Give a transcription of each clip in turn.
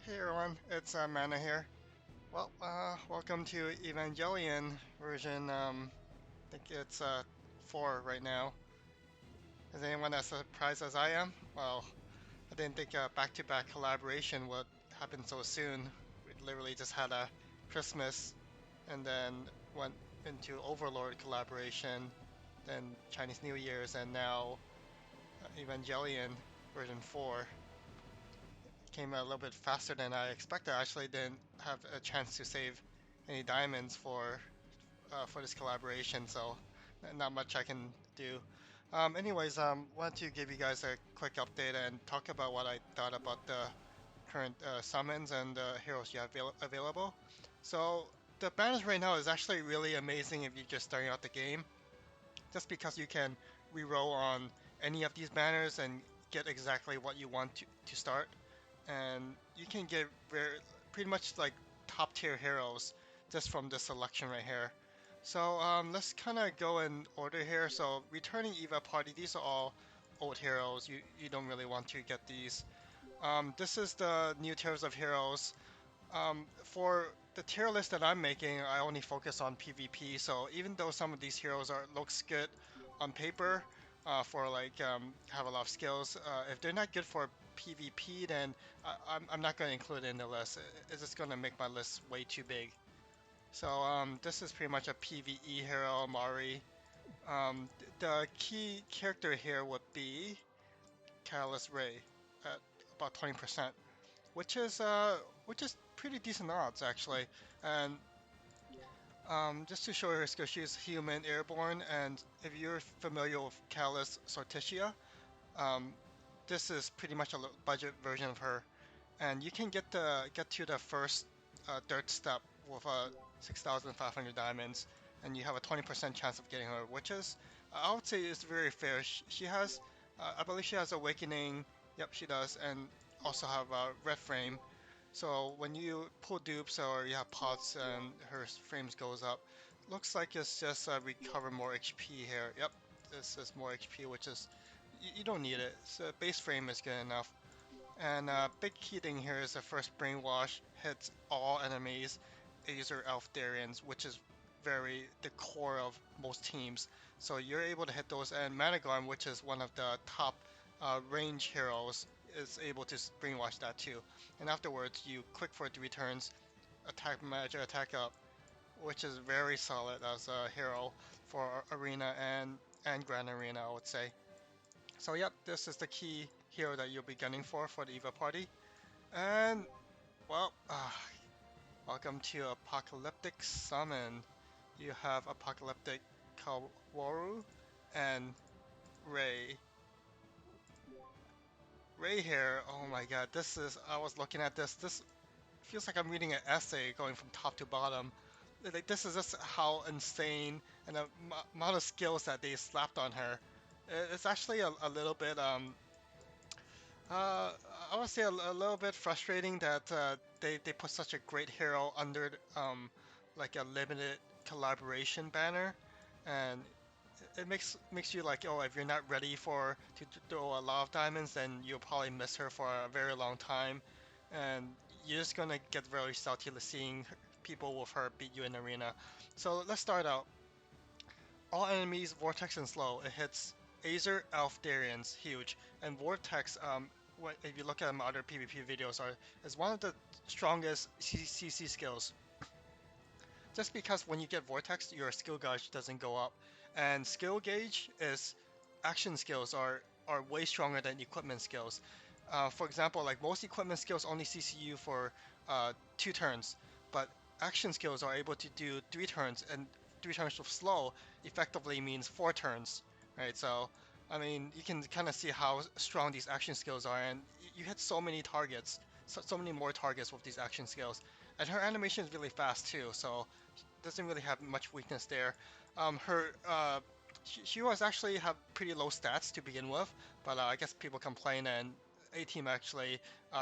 Hey everyone, it's Mana here. Welcome to Evangelion version, I think it's 4 right now. Is anyone as surprised as I am? Well, I didn't think a back-to-back collaboration would happen so soon. We literally just had a Christmas and then went into Overlord collaboration, then Chinese New Year's, and now Evangelion version 4. Came a little bit faster than I expected. I actually didn't have a chance to save any diamonds for this collaboration, so not much I can do. Anyways, wanted to give you guys a quick update and talk about what I thought about the current summons and heroes you have available. So the banners right now is actually really amazing if you're just starting out the game, just because you can reroll on any of these banners and get exactly what you want to start, and you can get pretty much like top tier heroes just from this selection right here. So let's kind of go in order here. So returning Eva Party, these are all old heroes. You don't really want to get these. This is the new tiers of heroes. For the tier list that I'm making, I only focus on PvP. So even though some of these heroes are looks good on paper, for like have a lot of skills, if they're not good for PvP, then I'm not going to include it in the list. It's just going to make my list way too big. So this is pretty much a PvE hero, Mari. The key character here would be Catalyst Ray at about 20%, which is pretty decent odds actually. And just to show her skill, she's human airborne, and if you're familiar with Callus Sorticia, um, this is pretty much a budget version of her, and you can get to the first dirt step with 6,500 diamonds, and you have a 20% chance of getting her, which is I would say is very fair. She has, I believe she has Awakening. Yep, she does, and also have Red Frame. So when you pull dupes or you have pots and her frames goes up, looks like it's just recover more HP here. Yep, this is more HP, which is you don't need it. So base frame is good enough. And big key thing here is the first brainwash hits all enemies, Azer Elf Darians, which is very the core of most teams. So you're able to hit those, and Managarm, which is one of the top range heroes, is able to brainwash that too. And afterwards, you click for 3 turns, attack magic, attack up, which is very solid as a hero for Arena and Grand Arena, I would say. So yep, this is the key hero that you'll be gunning for the Eva party. And well, welcome to Apocalyptic Summon. You have Apocalyptic Kaworu and Ray. Ray here, oh my god, this is, I was looking at this, this feels like I'm reading an essay going from top to bottom. Like, this is just how insane and the amount of skills that they slapped on her. It's actually a little bit Uh, I would say a little bit frustrating that they put such a great hero under like a limited collaboration banner, and it makes you like, oh, if you're not ready for to throw a lot of diamonds, then you'll probably miss her for a very long time, and you're just gonna get very salty seeing people with her beat you in arena. So let's start out. All enemies, Vortex and slow. It hits Azer, Elf, Darians, huge. And Vortex, if you look at my other PvP videos, is one of the strongest CC skills. Just because when you get Vortex, your skill gauge doesn't go up. And skill gauge is action skills are way stronger than equipment skills. For example, like most equipment skills only CC you for 2 turns, but action skills are able to do 3 turns, and 3 turns with slow effectively means 4 turns, right? So, I mean, you can kind of see how strong these action skills are, and you hit so many targets, so many more targets with these action skills. And her animation is really fast too, so doesn't really have much weakness there. Her she was actually have pretty low stats to begin with, but I guess people complain, and A team actually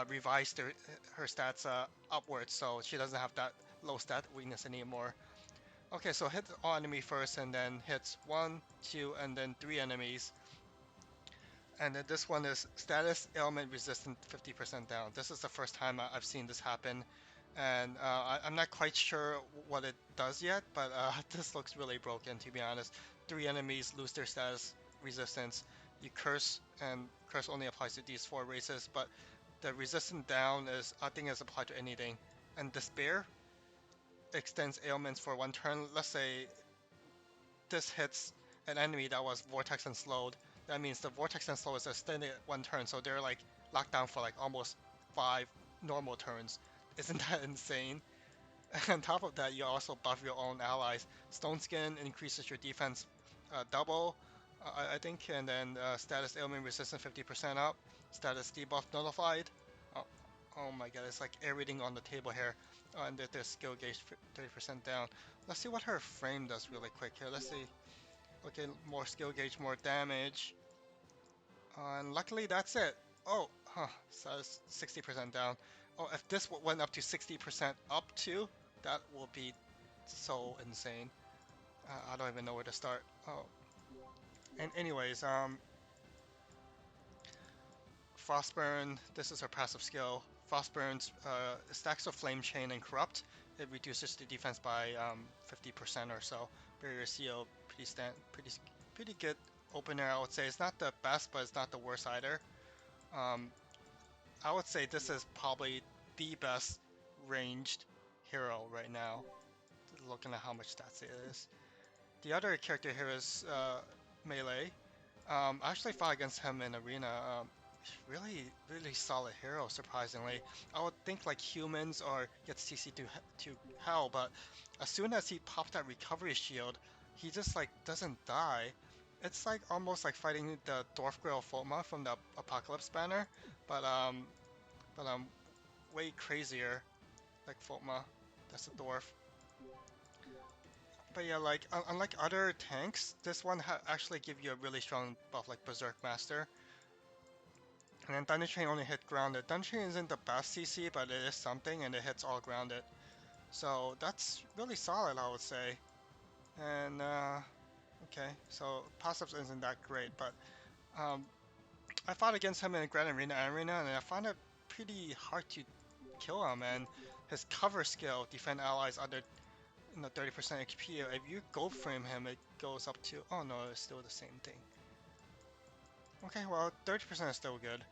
revised her stats upwards, so she doesn't have that low stat weakness anymore. Okay, so hit all enemy first, and then hits 1, 2, and then 3 enemies. And then this one is status ailment resistant 50% down. This is the first time I've seen this happen. And I'm not quite sure what it does yet, but this looks really broken to be honest. 3 enemies lose their status resistance. You curse, and curse only applies to these 4 races, but the resistant down is, I think, is applied to anything. And despair extends ailments for 1 turn. Let's say this hits an enemy that was vortex and slowed. That means the vortex and slow is extended 1 turn, so they're like locked down for like almost 5 normal turns. Isn't that insane? And on top of that, you also buff your own allies. Stone Skin increases your defense double, I think, and then status ailment resistance 50% up. Status debuff nullified. Oh, oh my god, it's like everything on the table here. And there's skill gauge 30% down. Let's see what her frame does really quick here. Let's see. Okay, more skill gauge, more damage. And luckily that's it. Oh, huh, so it's 60% down. Oh, if this went up to 60% up too, that will be so insane. I don't even know where to start. Oh, and anyways, Frostburn, this is her passive skill. Frostburn's stacks of Flame Chain and Corrupt. It reduces the defense by 50% or so. Barrier Seal, pretty good opener, I would say. It's not the best, but it's not the worst either. Um, I would say this is probably the best ranged hero right now, looking at how much stats it is. The other character here is Melee. I actually fought against him in Arena. Really solid hero, surprisingly. I would think like humans or gets CC to hell, but as soon as he popped that recovery shield, he just like doesn't die. It's like almost like fighting the Dwarf Girl Foma from the Apocalypse banner, but way crazier, like Foma. That's a dwarf. But yeah, like unlike other tanks, this one actually give you a really strong buff, like Berserk Master. And then Thunder Chain only hit grounded. Thunder Chain isn't the best CC, but it is something, and it hits all grounded. So that's really solid, I would say. And okay, so passives isn't that great, but um, I fought against him in Grand Arena, and I found it pretty hard to kill him. And his cover skill, defend allies under 30% HP. If you go frame him, it goes up to, oh no, it's still the same thing. Okay, well, 30% is still good.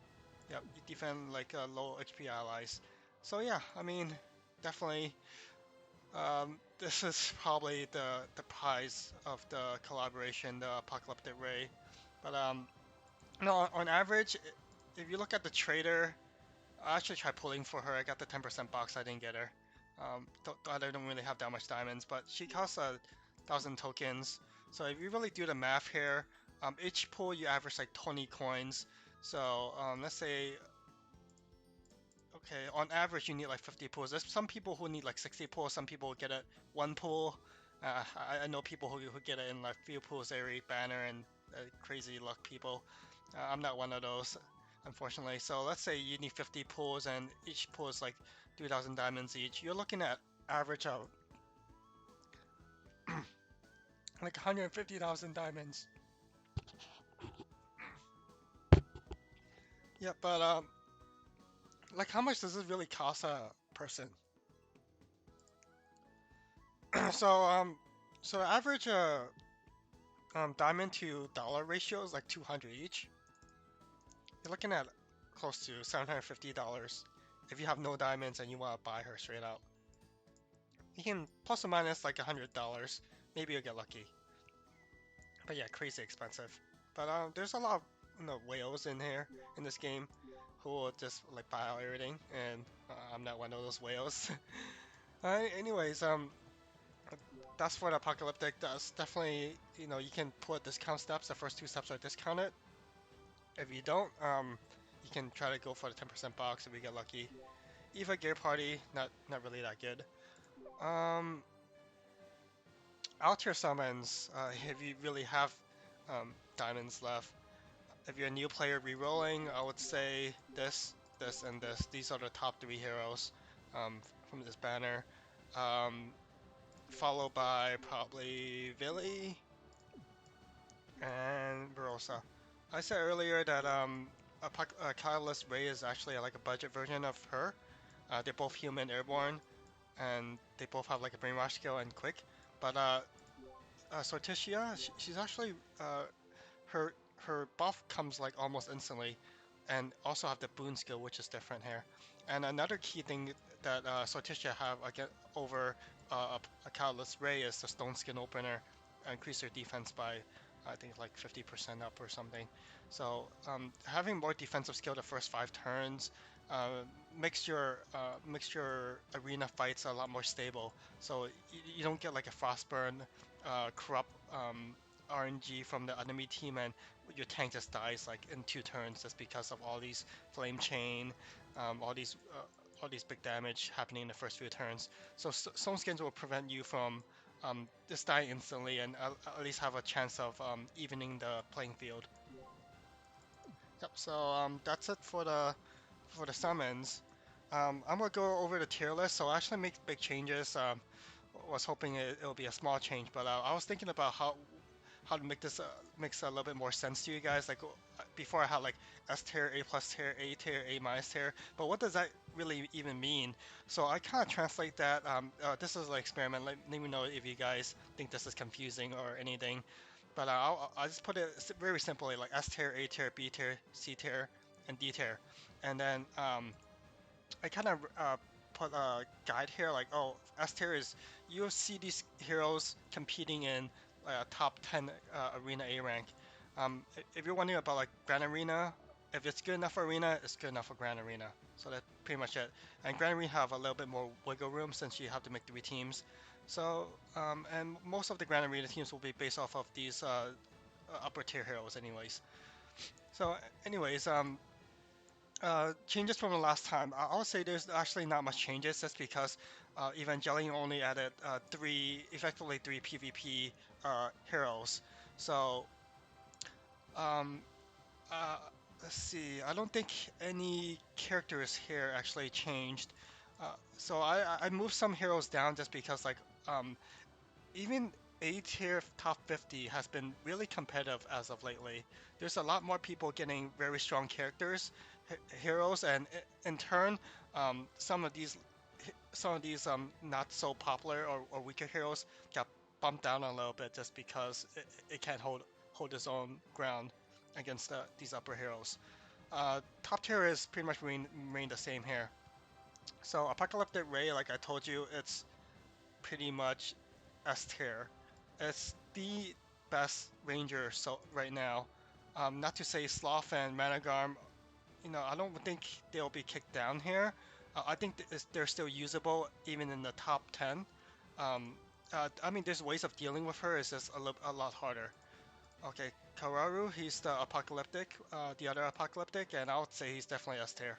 Yep, you defend like low HP allies. So yeah, I mean, definitely, this is probably the prize of the collaboration, the Apocalyptic Ray. But no, on average, if you look at the trader, I actually tried pulling for her. I got the 10% box. I didn't get her. I don't really have that much diamonds, but she costs 1,000 tokens. So if you really do the math here, each pull you average like 20 coins. So let's say, okay, on average you need like 50 pulls. There's some people who need like 60 pulls. Some people get it 1 pull. I know people who get it in like few pulls every banner and crazy luck people. I'm not one of those, unfortunately. So let's say you need 50 pulls and each pull is like 3,000 diamonds each. You're looking at average of like 150,000 diamonds. Yeah, but like how much does this really cost a person? so so average diamond to dollar ratio is like 200 each. You're looking at close to $750 if you have no diamonds and you want to buy her straight out. You can plus or minus like $100. Maybe you'll get lucky. But yeah, crazy expensive. But there's a lot of whales in here in this game who will just like buy out everything, and I'm not one of those whales. Anyways, that's for the Apocalyptic. That's definitely, you can put discount steps. The first 2 steps are discounted. If you don't, you can try to go for the 10% box if you get lucky. Eva Gear Party, not really that good. Altair summons, if you really have diamonds left. If you're a new player re-rolling, I would say this, and this. These are the top 3 heroes from this banner. Followed by probably Vili and Barossa. I said earlier that Catalyst Ray is actually like a budget version of her. They're both human airborne, and they both have like a brainwash skill and quick. But Sorticia, she's actually her her buff comes like almost instantly, and also have the boon skill, which is different here. And another key thing that Sorticia have again over a Catalyst Ray is the Stone Skin Opener, increase their defense by I think like 50% up or something. So having more defensive skill the first 5 turns uh, makes your arena fights a lot more stable. So you don't get like a Frostburn, corrupt RNG from the enemy team, and your tank just dies like in 2 turns just because of all these flame chain, all these big damage happening in the first few turns. So some skins will prevent you from just dying instantly and at least have a chance of evening the playing field. Yep. So that's it for the summons. I'm gonna go over the tier list. So I actually make big changes. Was hoping it'll be a small change, but I was thinking about how to make this makes a little bit more sense to you guys. Like before, I had like S tier, A plus tier, A tier, A minus tier. But what does that really even mean? So I kind of translate that. This is an experiment. Let me know if you guys think this is confusing or anything. But I'll just put it very simply, like S tier, A tier, B tier, C tier, and D tier. And then I kind of put a guide here, like, oh, S tier is you'll see these heroes competing in top 10 arena A rank. If you're wondering about like Grand Arena, if it's good enough for Arena, it's good enough for Grand Arena. So that's pretty much it. And Grand Arena have a little bit more wiggle room since you have to make 3 teams. So, and most of the Grand Arena teams will be based off of these upper tier heroes, anyways. So, anyways, changes from the last time. I'll say there's actually not much changes just because Evangelion only added effectively three PvP heroes. So, um, uh, let's see. I don't think any characters here actually changed. So I moved some heroes down just because like um, even A tier top 50 has been really competitive as of lately. There's a lot more people getting very strong characters, heroes, and in turn, some of these not so popular or weaker heroes got bumped down a little bit just because it can't hold its own ground against these upper heroes. Top tier is pretty much remain the same here. So Apocalyptic Ray, like I told you, it's pretty much S tier. It's the best ranger so right now. Not to say Sloth and Managarm, I don't think they'll be kicked down here. I think they're still usable even in the top 10. I mean, there's ways of dealing with her. It's just a lot harder. Okay, Kararu, he's the Apocalyptic, the other Apocalyptic, and I would say he's definitely S tier,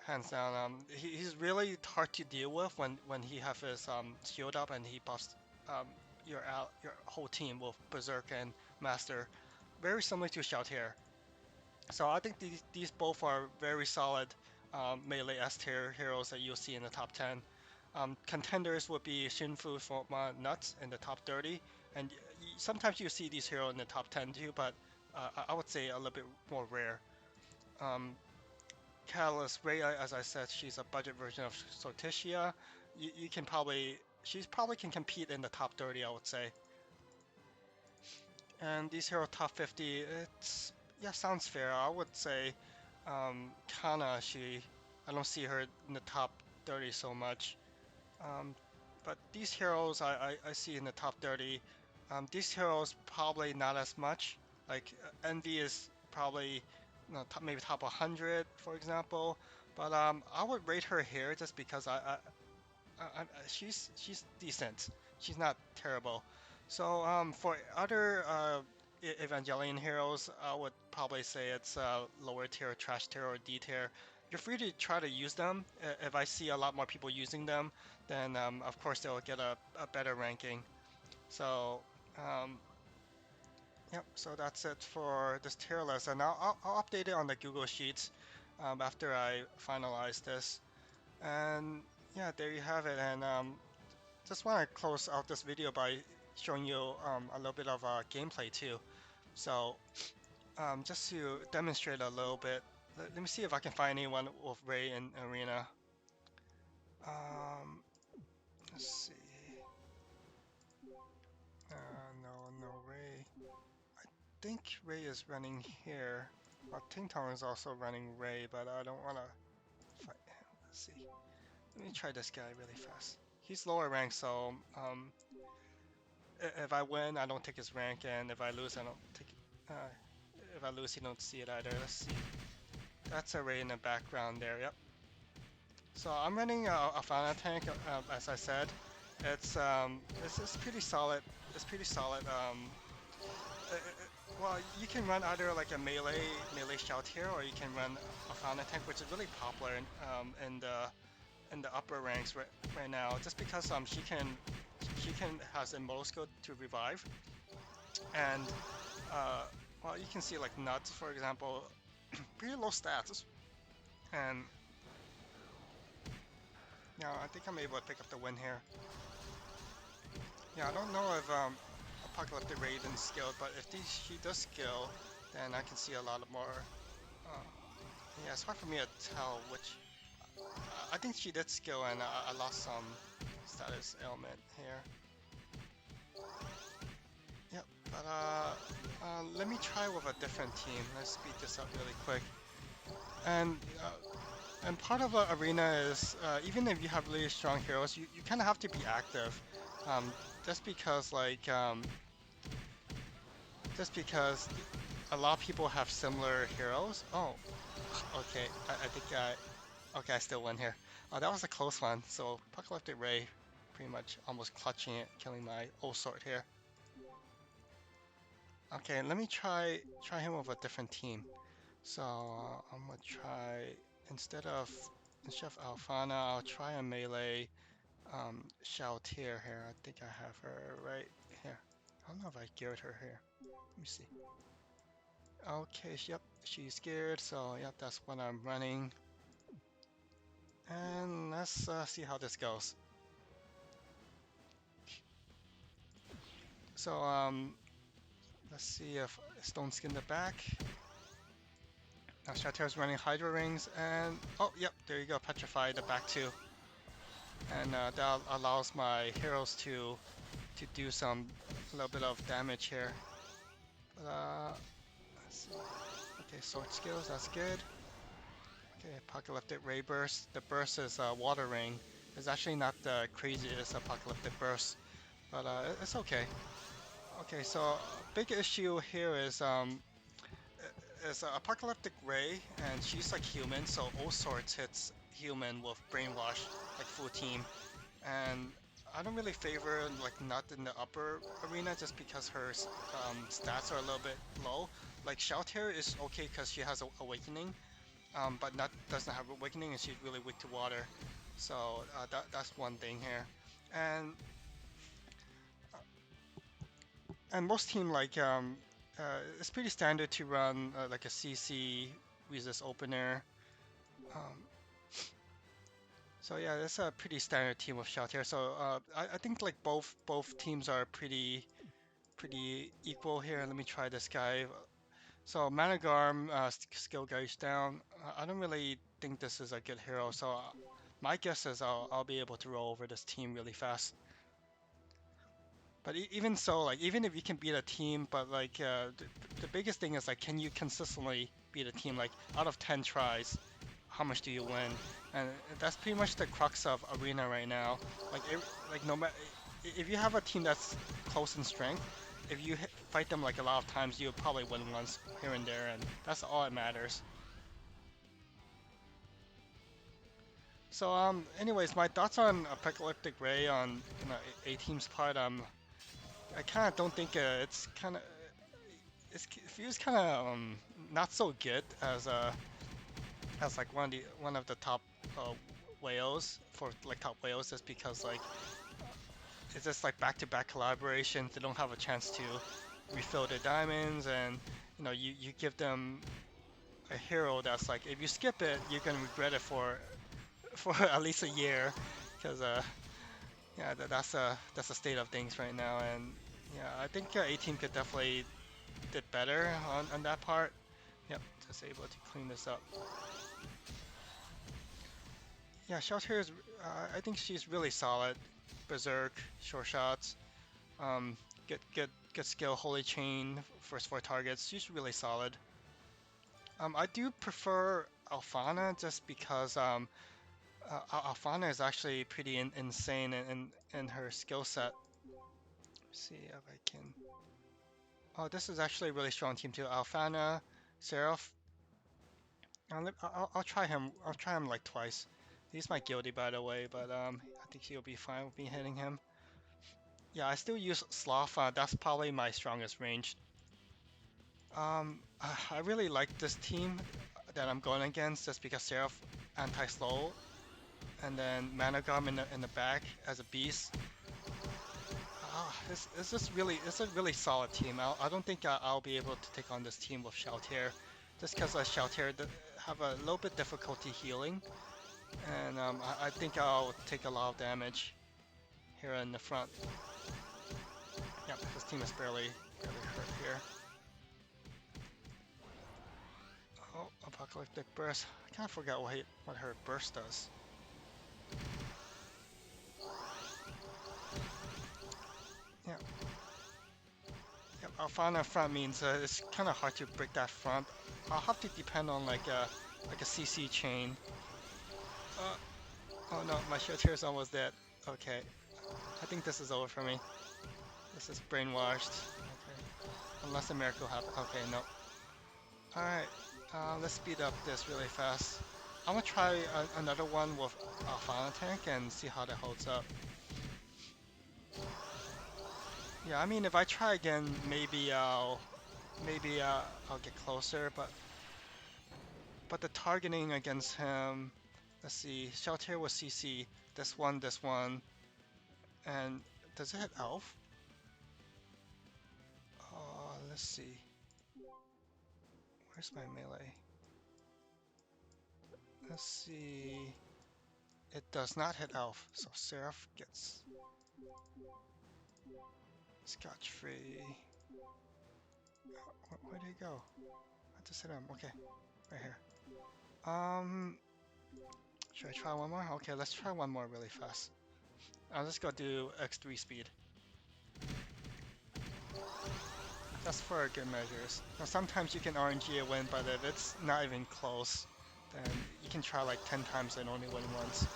hands down. He's really hard to deal with when he have his shield up and he buffs um, your whole team with Berserk and Master, very similar to Shout here. So I think these both are very solid melee S tier heroes that you'll see in the top 10. Contenders would be Shinfu Forma Nuts in the top 30, and sometimes you see these heroes in the top 10 too, but I would say a little bit more rare. Um, Catalyst Ray, as I said, she's a budget version of Sorticia. You can probably, she's probably can compete in the top 30, I would say. And these hero top 50, it's, yeah, sounds fair. I would say Kana, I don't see her in the top 30 so much. Um, but these heroes I see in the top 30. These heroes probably not as much. Like Envy is probably maybe top 100, for example. But I would rate her here just because she's decent. She's not terrible. So for other Evangelion heroes, I would probably say it's lower tier, trash tier, or D tier. You're free to try to use them. If I see a lot more people using them, then of course they'll get a better ranking. So yep. So that's it for this tier list, and I'll update it on the Google Sheets after I finalize this. And yeah, there you have it. And just want to close out this video by showing you a little bit of gameplay too. So Just to demonstrate a little bit, let me see if I can find anyone with Ray in arena. Um, let's see. No Ray. I think Ray is running here. Well, Ting Tong is also running Ray, but I don't want to fight him. Let's see. Let me try this guy really fast. He's lower rank, so if I win, I don't take his rank, and if I lose, I don't take. If I lose, you don't see it either. Let's see. That's a Ray in the background there. Yep. So I'm running a fauna tank, as I said. It's pretty solid. It's pretty solid. Well, you can run either like a melee shout here, or you can run a fauna tank, which is really popular in the upper ranks right now. Just because she can has immortal skill to revive, and well, you can see like nuts, for example, pretty low stats, and yeah, I think I'm able to pick up the win here. Yeah, I don't know if Apocalyptic Raven's skilled, but if she does skill, then I can see a lot of more. Uh, yeah, it's hard for me to tell which. I think she did skill, and I lost some status ailment here. Yep, but let me try with a different team. Let's speed this up really quick. And part of arena is even if you have really strong heroes, you kind of have to be active. Um, just because just because a lot of people have similar heroes. Oh, okay. I think okay, I still won here. Oh, that was a close one. So Apocalyptic Ray, pretty much almost clutching it, killing my old sword here. Okay, let me try him with a different team. So I'm gonna try instead of Alfana, I'll try a melee Shoutear here. I think I have her right here. I don't know if I geared her here. Let me see. Okay, yep, she's geared, so yep, that's what I'm running. And let's see how this goes. So let's see if Stone Skin the back. Now Shoutear's running Hydra Rings, and oh, yep, there you go, Petrify the back too. And that allows my heroes to do a little bit of damage here. But, let's see. Okay, sword skills, that's good. Okay, Apocalyptic Ray Burst. The burst is Water Ring. It's actually not the craziest Apocalyptic Burst, but it's okay. Okay, so big issue here is Apocalyptic Ray, and she's like human, so all sorts hits human with Brainwash, like full team. And I don't really favor like Nut in the upper arena just because her stats are a little bit low. Like Shoutear is okay because she has Awakening, but Nut doesn't have Awakening and she's really weak to water. So that's one thing here. And most team like it's pretty standard to run like a CC resist opener. Um, so yeah, that's a pretty standard team of Shoutear. So I think like both teams are pretty equal here. Let me try this guy. So Managarm skill gauge down. I don't really think this is a good hero. So my guess is I'll be able to roll over this team really fast. But even so, like even if you can beat a team, but like the biggest thing is like can you consistently beat a team? Like out of 10 tries, how much do you win? And that's pretty much the crux of arena right now. Like no matter if you have a team that's close in strength, if you fight them like a lot of times, you'll probably win once here and there, and that's all that matters. So anyways, my thoughts on Apocalyptic Ray on A team's part. I kind of don't think it's kind of it feels kind of not so good as like one of the top uh, whales for like top whales, just because like it's just like back-to-back collaborations. They don't have a chance to refill their diamonds, and you give them a hero that's like if you skip it, you're gonna regret it for at least a year, because that's a state of things right now, and yeah, I think A team could definitely did better on that part. Yep, just able to clean this up. Yeah, Shelter is. I think she's really solid. Berserk, short shots, um, good skill, Holy Chain, first 4 targets. She's really solid. I do prefer Alfana just because Alfana is actually pretty insane in her skill set. See if I can. Oh, this is actually a really strong team too. Alfana, Seraph. I'll try him. I'll try him like twice. He's my guilty, by the way, but I think he'll be fine with me hitting him. Yeah, I still use Sloth. That's probably my strongest range. I really like this team that I'm going against just because Seraph anti-slow, and then Managum in the back as a beast. It's a really solid team. I don't think I'll be able to take on this team with Sheltier, just because Sheltier have a little bit difficulty healing, and I think I'll take a lot of damage here in the front. Yep, this team is barely hurt here. Oh, Apocalyptic burst. I kind of forgot what her burst does. Yeah. Yep, Alfana front means it's kind of hard to break that front. I'll have to depend on like a CC chain. Oh no, my Sheltier is almost dead. Okay, I think this is over for me. This is brainwashed. Okay, unless a miracle happens. Okay, no. All right, let's speed up this really fast. I'm gonna try another one with Alfana tank and see how that holds up. Yeah, I mean, if I try again, maybe I'll get closer, but the targeting against him. Let's see, Shelter was CC. This one, and does it hit Elf? Let's see. Where's my melee? Let's see. It does not hit Elf, so Seraph gets scotch-free. Where'd he go? I just hit him. Okay, right here. Should I try one more? Okay, let's try one more really fast. I'll just go do X3 speed. Just for good measures. Now sometimes you can RNG a win, but if it's not even close, then you can try like 10 times and only win once.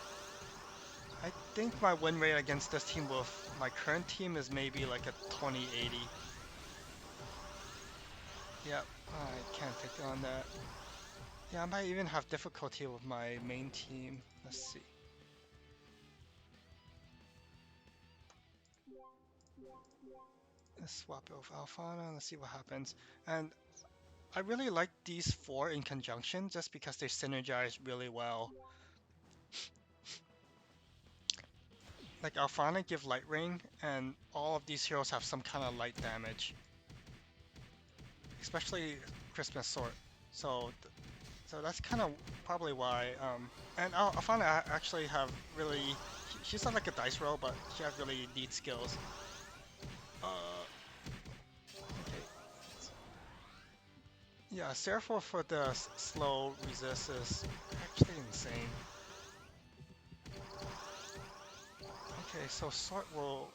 I think my win rate against this team with my current team is maybe like a 20-80. Yep, I can't take on that. Yeah, I might even have difficulty with my main team. Let's see. Let's swap it with Alfana, let's see what happens. And I really like these 4 in conjunction just because they synergize really well. Like Alfana give light ring, and all of these heroes have some kind of light damage. Especially Christmas Sword. So that's kind of probably why. And Alfana actually have really. She's not like a dice roll, but she has really neat skills. Okay. Yeah, Seraph for the slow resist is actually insane. Okay, so Sword will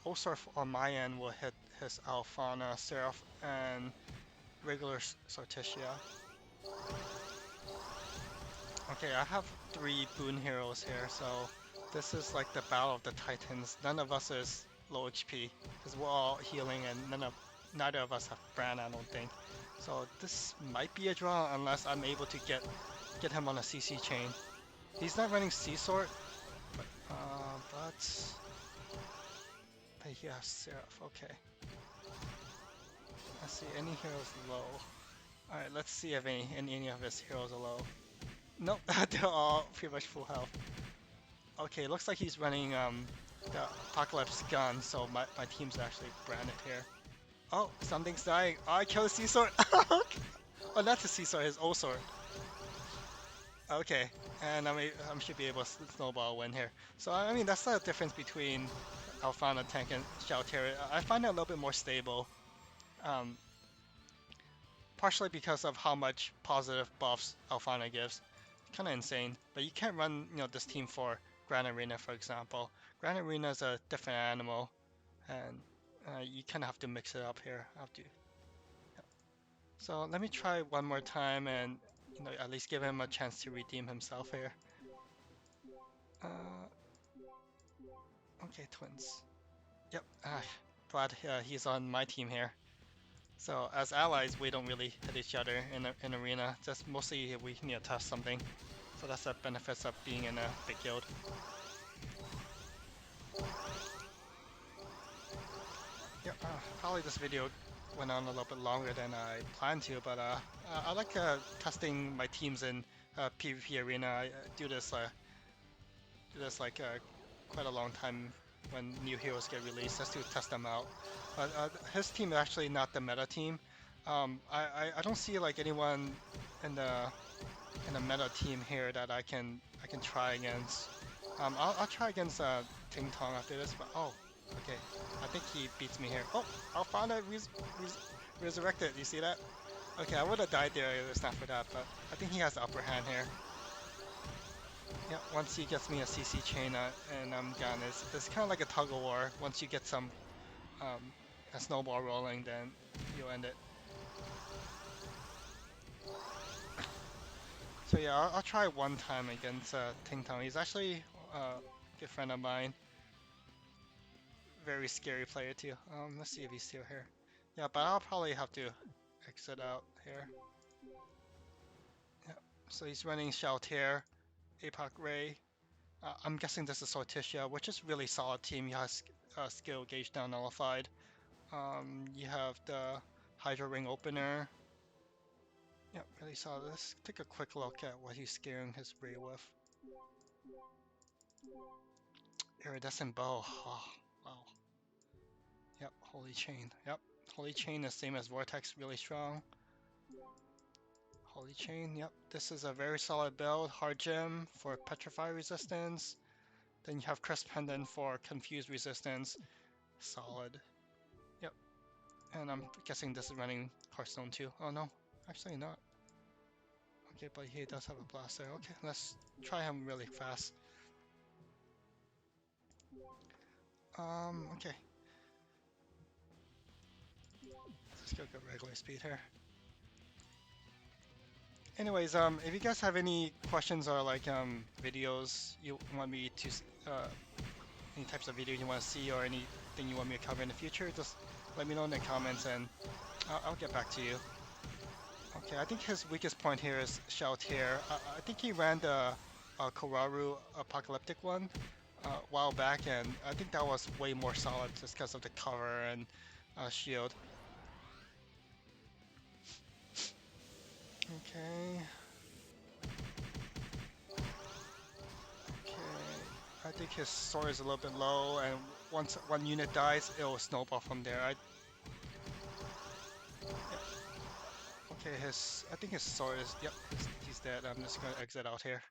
also on my end will hit his Alfana, Seraph, and regular Sortitia. Okay, I have 3 boon heroes here, so this is like the battle of the titans. None of us is low HP because we're all healing, and neither of us have Bran, I don't think. So this might be a draw unless I'm able to get him on a CC chain. He's not running Sea Sword, but he has Seraph. Okay. Let's see, any heroes low. Alright, let's see if any of his heroes are low. Nope, they're all pretty much full health. Okay, looks like he's running the Apocalypse gun, so my team's actually branded here. Oh, something's dying. Oh, I killed a Sea Sword. Oh, that's a Sea Sword, his old sword. Okay, and I should be able to snowball a win here. So I mean, that's the difference between Alfana tank and Shelter. I find it a little bit more stable. partially because of how much positive buffs Alfana gives. Kind of insane, but you can't run this team for Grand Arena, for example. Grand Arena is a different animal, and you kind of have to mix it up here. Have to. So let me try one more time and at least give him a chance to redeem himself here. Uh, okay, twins. Yep. Glad he's on my team here. So as allies, we don't really hit each other in arena. Just mostly if we need to test something. So that's the benefits of being in a big guild. Yeah, probably this video went on a little bit longer than I planned to, but I like testing my teams in PvP arena. I do this like quite a long time when new heroes get released, just to test them out. But his team is actually not the meta team. I don't see like anyone in the meta team here that I can try against. I'll try against Ting Tong after this, but oh, okay. I think he beats me here. Oh, Alfana resurrected. You see that? Okay, I would have died there if it's not for that, but I think he has the upper hand here. Yeah, once he gets me a CC chain and I'm done. It's kind of like a tug of war. Once you get some um, a snowball rolling, then you'll end it. So yeah, I'll try one time against Ting Tong. He's actually a good friend of mine. Very scary player too. Let's see if he's still here. Yeah, but I'll probably have to exit out here. Yeah. So he's running Shelter, Apoc Ray. I'm guessing this is Sortitia, which is really solid team. He has skill gauge down nullified. You have the Hydro Ring opener. Yeah, really solid. Let's take a quick look at what he's scaring his Ray with. Iridescent bow. Oh, wow. Yep, Holy Chain. Yep, Holy Chain is same as Vortex, really strong. Holy Chain, yep. This is a very solid build. Hard Gem for Petrify resistance. Then you have Crest Pendant for Confused resistance. Solid. Yep. And I'm guessing this is running Hearthstone too. Oh no, actually not. Okay, but he does have a blaster. Okay, let's try him really fast. Okay. Let's go get regular speed here. Anyways, if you guys have any questions or like videos you want me to, any types of video you want to see or anything you want me to cover in the future, just let me know in the comments and I'll get back to you. Okay, I think his weakest point here is Sheltier. I think he ran the Koraru Apocalyptic one a while back, and I think that was way more solid just because of the cover and shield. Okay. Okay. I think his sword is a little bit low, and once one unit dies, it will snowball from there. Okay, I think his sword is, yep, he's dead. I'm just gonna exit out here.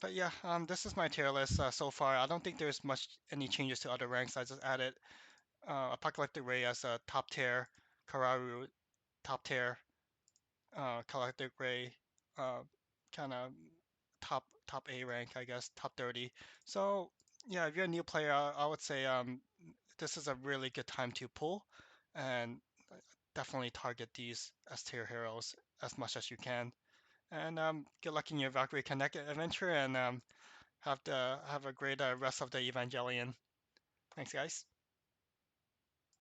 But yeah, this is my tier list so far. I don't think there's any changes to other ranks. I just added Apocalyptic Ray as a top tier, Kararu top tier, Galactic Ray kind of top A rank, I guess, top 30. So yeah, if you're a new player, I would say this is a really good time to pull, and definitely target these S tier heroes as much as you can. And good luck in your Valkyrie Connect adventure, and have a great rest of the Evangelion. Thanks, guys.